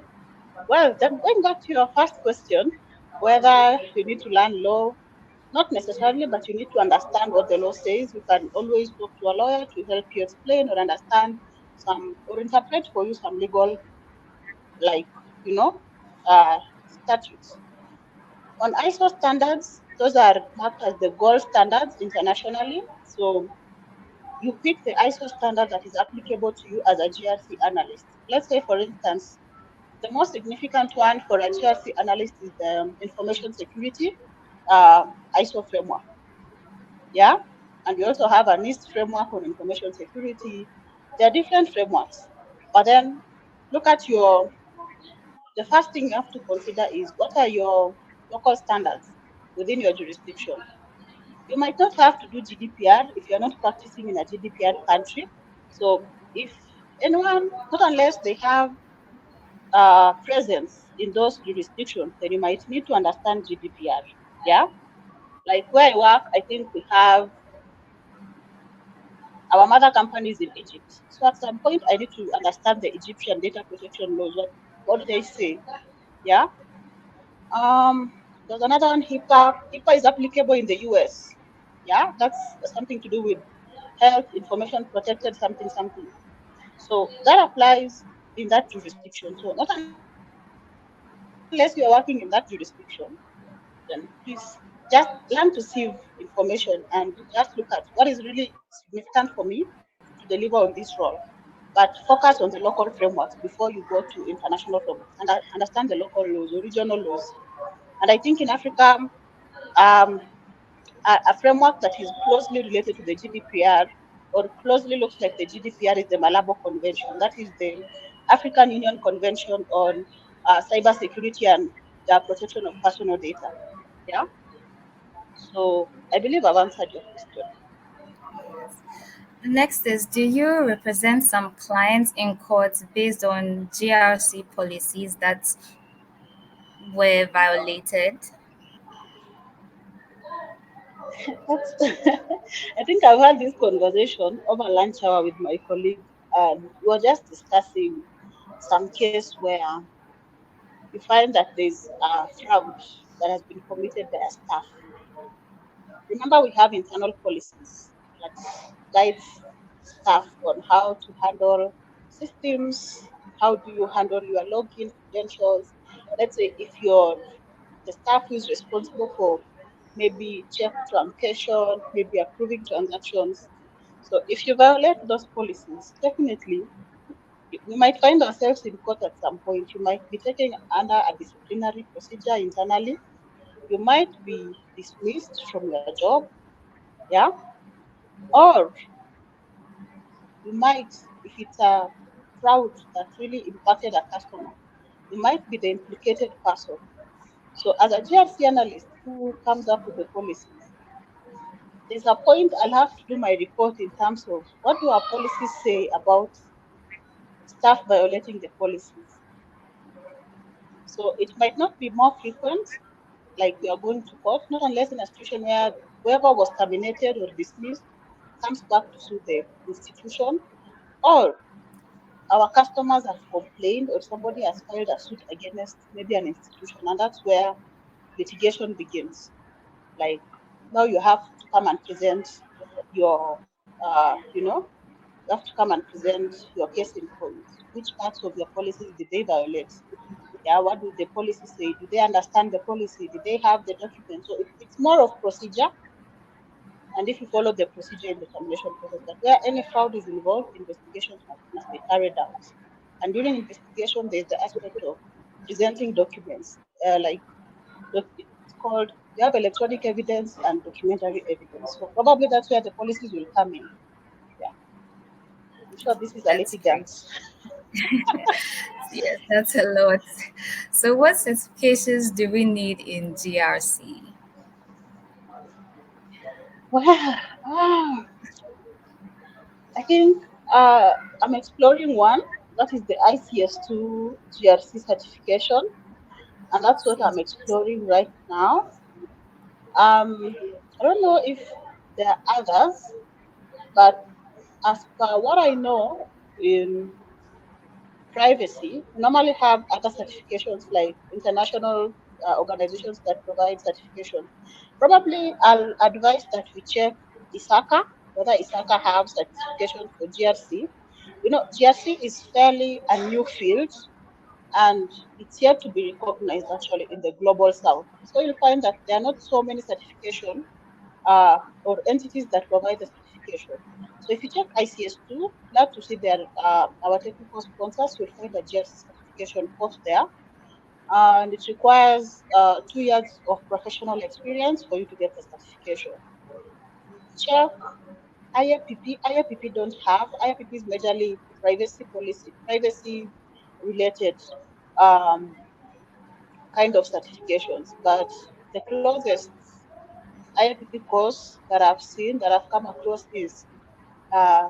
Well, then going back to your first question, whether you need to learn law, not necessarily, but you need to understand what the law says. You can always talk to a lawyer to help you explain or understand some or interpret for you some legal, like, you know, statutes. On ISO standards, those are marked as the gold standards internationally. So you pick the ISO standard that is applicable to you as a GRC analyst. Let's say, for instance, the most significant one for a GRC analyst is the information security ISO framework. Yeah. And we also have a NIST framework on information security. There are different frameworks. But then look at the first thing you have to consider is what are your local standards within your jurisdiction. You might not have to do GDPR if you're not practicing in a GDPR country. So if anyone, not unless they have presence in those jurisdictions, then you might need to understand GDPR. Yeah. Like where I work, I think we have our mother company is in Egypt. So at some point, I need to understand the Egyptian data protection laws. What do they say? Yeah. Um, there's another one, HIPAA. HIPAA is applicable in the US. Yeah, that's something to do with health information protected, something, something. So that applies in that jurisdiction. So not unless you are working in that jurisdiction, then please just learn to sieve information and just look at what is really significant for me to deliver on this role. But focus on the local frameworks before you go to international frameworks and understand the local laws or regional laws. And I think in Africa, um, a framework that is closely related to the GDPR or closely looks like the GDPR is the Malabo Convention. That is the African Union Convention on cyber security and the protection of personal data. Yeah. So I believe I've answered your question. Next is, do you represent some clients in court based on GRC policies that were violated? That's I think I've had this conversation over lunch hour with my colleague, and we were just discussing some case where you find that there's a fraud that has been committed by a staff. remember we have internal policies that guides staff on how to handle systems, how do you handle your login credentials. Let's say if you're the staff who is responsible for maybe check truncation, maybe approving transactions. So if you violate those policies, definitely we might find ourselves in court at some point. You might be taken under a disciplinary procedure internally. You might be dismissed from your job, yeah, or you might, if it's a fraud that really impacted a customer, you might be the implicated person. So, as a GRC analyst who comes up with the policies, there's a point I'll have to do my report in terms of what do our policies say about staff violating the policies. So, it might not be more frequent, like we are going to court, not unless in a situation where whoever was terminated or dismissed comes back to sue the institution, or our customers have complained or somebody has filed a suit against maybe an institution, and that's where litigation begins. Like now you have to come and present your, you have to come and present your case in point. Which parts of your policies did they violate? Yeah, what do the policy say? Do they understand the policy? Did they have the document? So it's more of procedure, and if you follow the procedure in the termination process, that where any fraud is involved, investigations must be carried out. And during investigation, there's the aspect of presenting documents, like it's called, you have electronic evidence and documentary evidence. So probably that's where the policies will come in. Yeah, I'm sure this is a That's great. litigant. Yes, that's a lot. So, what certifications do we need in GRC? Well, I think I'm exploring one that is the ICS2 GRC certification, and that's what I'm exploring right now. I don't know if there are others, but as per what I know in privacy, we normally have other certifications like international organizations that provide certification. Probably I'll advise that we check ISACA, whether ISACA have certification for GRC. You know, GRC is fairly a new field, and it's yet to be recognized actually in the global south. So you'll find that there are not so many certification or entities that provide the certification. So if you check ICS2, glad to see there our technical sponsors will find a GRC certification course there. And it requires 2 years of professional experience for you to get the certification. Check IAPP. IAPP don't have. IAPP is majorly privacy policy, privacy related um, kind of certifications. But the closest IAPP course that I've seen, that I've come across is uh,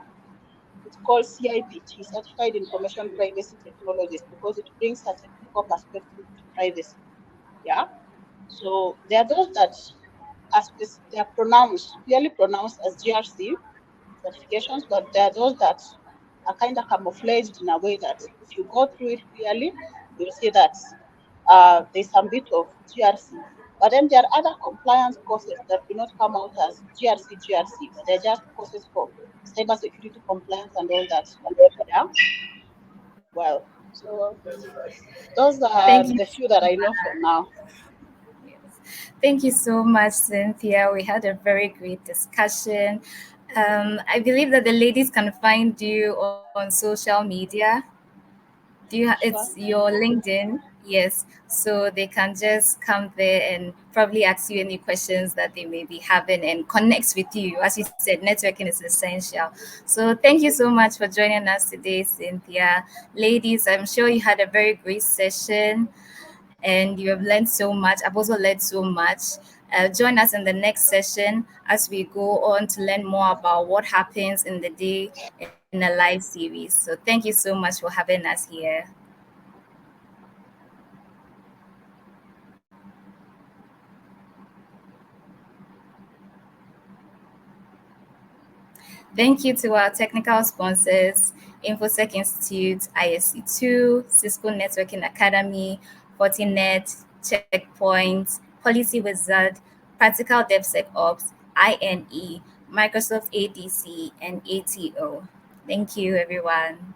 it's called CIPT, Certified Information Privacy Technologist, because it brings a technical perspective to privacy. Yeah. So there are those that they are pronounced, clearly pronounced as GRC certifications, but there are those that are kind of camouflaged in a way that if you go through it clearly, you'll see that there's some bit of GRC. But then there are other compliance courses that do not come out as GRC, but they're just courses for cybersecurity compliance and all that. Yeah. Well, so those are Thank you. the few that I know for now. Thank you so much, Cynthia. We had a very great discussion. I believe that the ladies can find you on social media. It's Sure. your LinkedIn? Yes. So they can just come there and probably ask you any questions that they may be having and connect with you. As you said, networking is essential. So thank you so much for joining us today, Cynthia. Ladies, I'm sure you had a very great session and you have learned so much. I've also learned so much. Join us in the next session as we go on to learn more about what happens in the day in a live series. So thank you so much for having us here. Thank you to our technical sponsors, InfoSec Institute, ISC2, Cisco Networking Academy, Fortinet, Checkpoint, Policy Wizard, Practical DevSecOps, INE, Microsoft ADC, and ATO. Thank you, everyone.